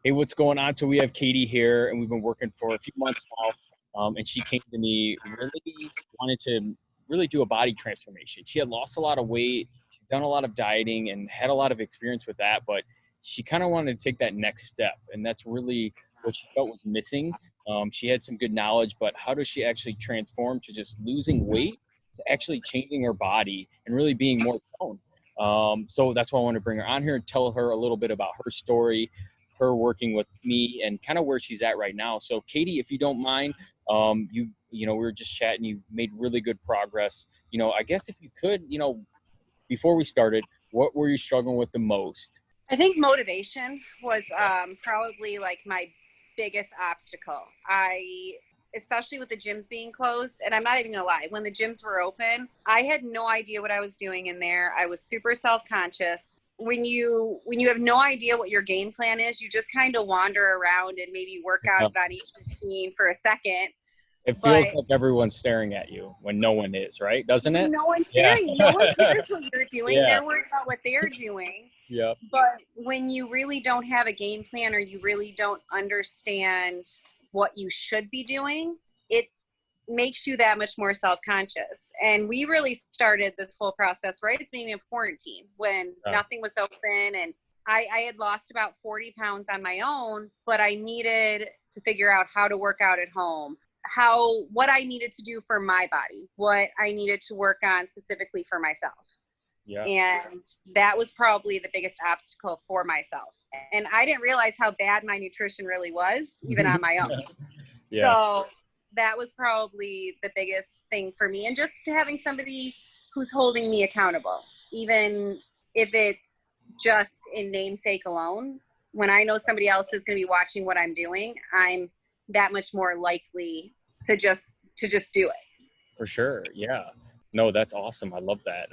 Hey, what's going on? So we have Katie here, and we've been working for a few months now. And she came to me, really wanted to really do a body transformation. She had lost a lot of weight. She's done a lot of dieting and had a lot of experience with that, but she kind of wanted to take that next step. And that's really what she felt was missing. She had some good knowledge, but how does she actually transform to just losing weight to actually changing her body and really being more toned? So that's why I want to bring her on here and tell her a little bit about her story, her working with me, and kind of where she's at right now. So Katie, if you don't mind, we were just chatting, you made really good progress. I guess if you could, before we started, what were you struggling with the most? I think motivation was probably like my biggest obstacle. Especially with the gyms being closed, and I'm not even gonna lie, when the gyms were open, I had no idea what I was doing in there. I was super self-conscious. When you have no idea what your game plan is, you just kind of wander around and maybe work out on each machine for a second. It feels like everyone's staring at you when no one is, right? Doesn't it? No one's staring. No one cares what you're doing. Yeah. They're worried about what they're doing. Yep. But when you really don't have a game plan, or you really don't understand what you should be doing, it makes you that much more self-conscious. And we really started this whole process right at the beginning of quarantine, when nothing was open, and I had lost about 40 pounds on my own, but I needed to figure out how to work out at home, what I needed to do for my body, what I needed to work on specifically for myself. Yeah. And that was probably the biggest obstacle for myself. And I didn't realize how bad my nutrition really was, even on my own. Yeah. So that was probably the biggest thing for me. And just having somebody who's holding me accountable, even if it's just in namesake alone. When I know somebody else is going to be watching what I'm doing, I'm that much more likely to just do it. For sure. Yeah. No, that's awesome. I love that.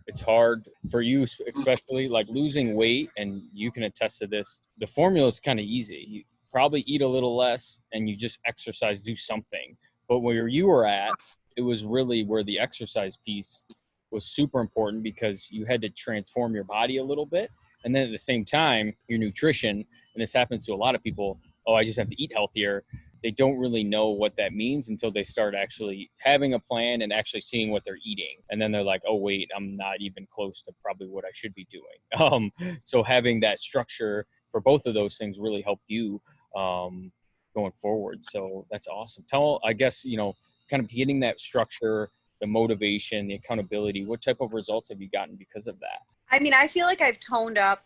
It's hard for you, especially like losing weight, and you can attest to this. The formula is kind of easy. You probably eat a little less and you just exercise, do something. But where you were at, it was really where the exercise piece was super important, because you had to transform your body a little bit. And then at the same time, your nutrition, and this happens to a lot of people, I just have to eat healthier. They don't really know what that means until they start actually having a plan and actually seeing what they're eating. And then they're like, oh, wait, I'm not even close to probably what I should be doing. So having that structure for both of those things really helped you going forward. So that's awesome. I guess, kind of getting that structure, the motivation, the accountability, what type of results have you gotten because of that? I mean, I feel like I've toned up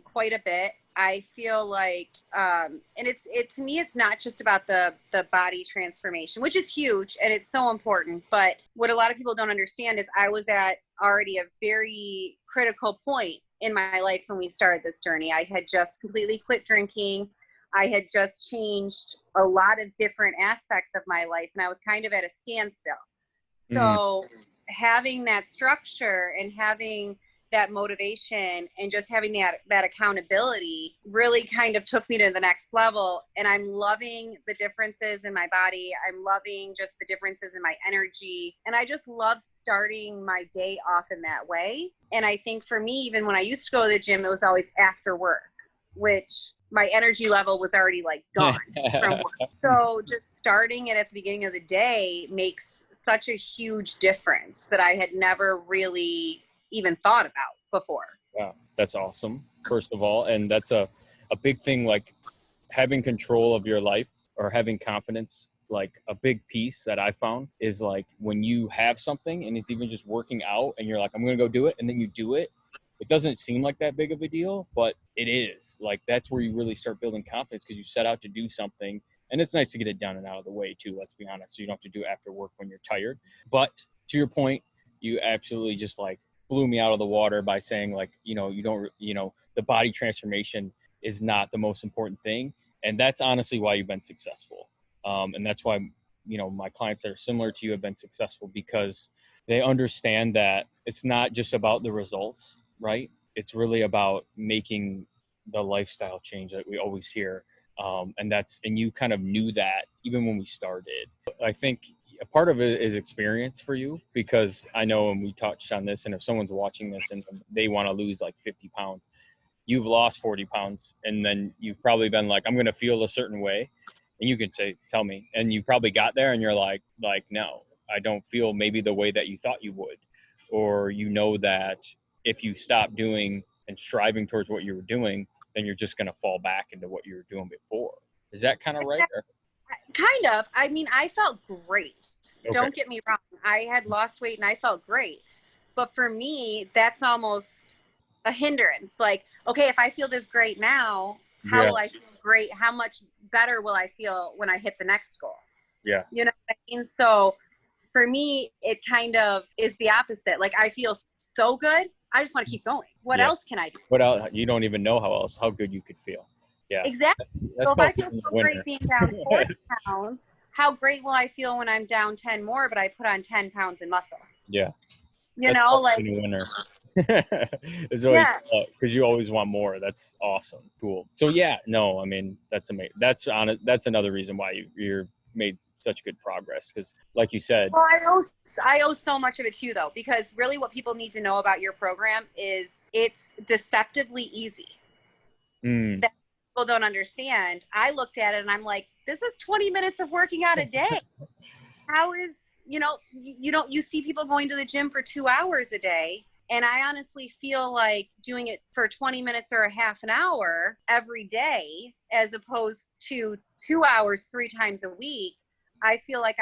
quite a bit. I feel like, and to me, it's not just about the body transformation, which is huge and it's so important. But what a lot of people don't understand is I was at already a very critical point in my life when we started this journey. I had just completely quit drinking. I had just changed a lot of different aspects of my life, and I was kind of at a standstill. So having that structure and having that motivation and just having that accountability really kind of took me to the next level. And I'm loving the differences in my body. I'm loving just the differences in my energy. And I just love starting my day off in that way. And I think for me, even when I used to go to the gym, it was always after work, which my energy level was already like gone from work. So just starting it at the beginning of the day makes such a huge difference that I had never really even thought about before. Yeah, that's awesome, first of all. And that's a big thing, like having control of your life or having confidence. Like a big piece that I found is like when you have something and it's even just working out and you're like, I'm going to go do it. And then you do it. It doesn't seem like that big of a deal, but it is. Like that's where you really start building confidence, because you set out to do something. And it's nice to get it done and out of the way too, let's be honest. So you don't have to do it after work when you're tired. But to your point, you absolutely just like blew me out of the water by saying like, the body transformation is not the most important thing. And that's honestly why you've been successful. And that's why, my clients that are similar to you have been successful, because they understand that it's not just about the results, right? It's really about making the lifestyle change that we always hear. And you kind of knew that even when we started. I think a part of it is experience for you, because I know, and we touched on this, and if someone's watching this and they want to lose like 50 pounds, you've lost 40 pounds, and then you've probably been like, I'm going to feel a certain way. And you can say, tell me. And you probably got there and you're like, no, I don't feel maybe the way that you thought you would. Or you know that if you stop doing and striving towards what you were doing, then you're just going to fall back into what you were doing before. Is that kind of right? Or? Kind of. I mean, I felt great. Okay. Don't get me wrong. I had lost weight and I felt great. But for me, that's almost a hindrance. Like, okay, if I feel this great now, how will I feel great? How much better will I feel when I hit the next goal? Yeah. You know what I mean? So for me, it kind of is the opposite. Like, I feel so good. I just want to keep going. What else can I do? What else? You don't even know how good you could feel. Yeah. Exactly. So if I feel so great being down 40 pounds, how great will I feel when I'm down 10 more, but I put on 10 pounds in muscle? Yeah. You know, like a winner. It's always because you always want more. That's awesome. Cool. So yeah, no, I mean, that's amazing. That's another reason why you're made such good progress. Because like you said, well, I owe so much of it to you though, because really what people need to know about your program is it's deceptively easy. That people don't understand. I looked at it and I'm like, this is 20 minutes of working out a day. How is, you know, you see people going to the gym for 2 hours a day. And I honestly feel like doing it for 20 minutes or a half an hour every day, as opposed to 2 hours 3 times a week. I feel like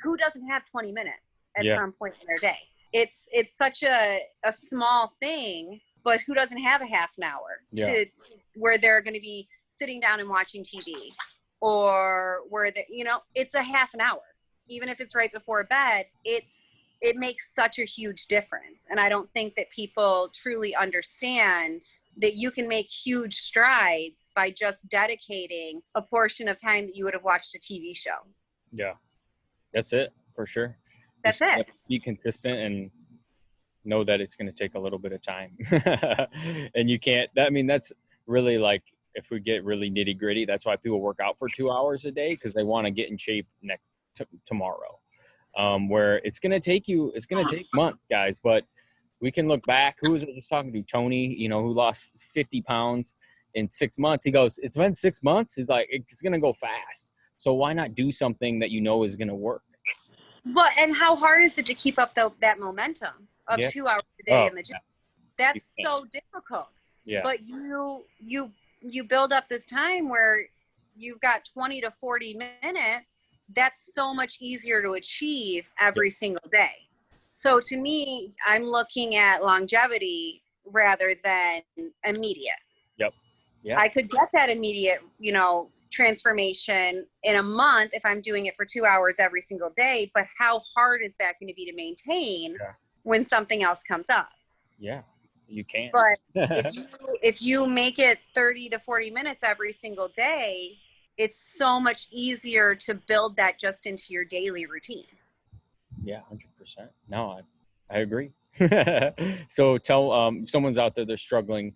who doesn't have 20 minutes at some point in their day? It's such a small thing, but who doesn't have a half an hour to where they're going to be sitting down and watching TV, or where it's a half an hour. Even if it's right before bed, it makes such a huge difference. And I don't think that people truly understand that you can make huge strides by just dedicating a portion of time that you would have watched a TV show. Yeah, that's it for sure. That's it. Be consistent and know that it's going to take a little bit of time. And you can't, that's really like, if we get really nitty gritty, that's why people work out for 2 hours a day, because they want to get in shape tomorrow. Where it's going to take months, guys, but we can look back. Who was I just talking to? Tony, who lost 50 pounds in 6 months. He goes, it's been 6 months. He's like, it's going to go fast. So why not do something that is going to work? Well, and how hard is it to keep up that momentum of 2 hours a day in the gym? That's so difficult. Yeah. But you build up this time where you've got 20 to 40 minutes. That's so much easier to achieve every single day. So to me, I'm looking at longevity rather than immediate. Yep. Yeah. I could get that immediate, transformation in a month if I'm doing it for 2 hours every single day. But how hard is that going to be to maintain when something else comes up? Yeah, you can't. But if you make it 30 to 40 minutes every single day, it's so much easier to build that just into your daily routine. Yeah, 100%. No, I agree. So tell someone's out there, they're struggling,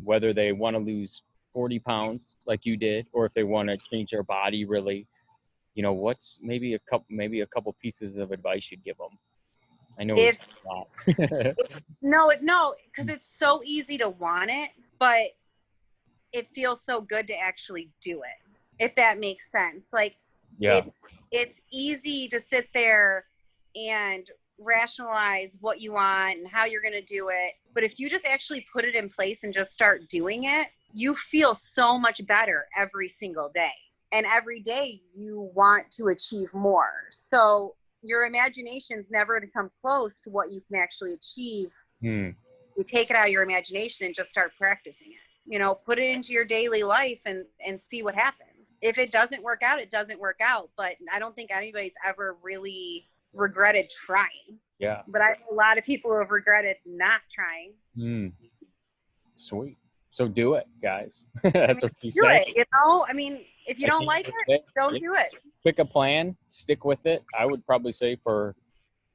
whether they want to lose 40 pounds like you did, or if they want to change their body really, what's maybe a couple pieces of advice you'd give them? I know it's a lot. No, because it's so easy to want it, but it feels so good to actually do it. If that makes sense. Like, it's easy to sit there and rationalize what you want and how you're going to do it. But if you just actually put it in place and just start doing it, you feel so much better every single day. And every day you want to achieve more. So your imagination's never to come close to what you can actually achieve. You take it out of your imagination and just start practicing it. Put it into your daily life and see what happens. If it doesn't work out, it doesn't work out. But I don't think anybody's ever really regretted trying. Yeah. But I know a lot of people who have regretted not trying. Sweet. So do it, guys. That's what you say. Do it, if you don't like it, don't do it. Pick a plan, stick with it. I would probably say for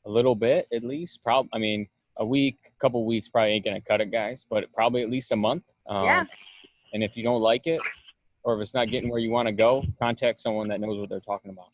a little bit at least. A week, couple weeks probably ain't going to cut it, guys. But probably at least a month. And if you don't like it, or if it's not getting where you want to go, contact someone that knows what they're talking about.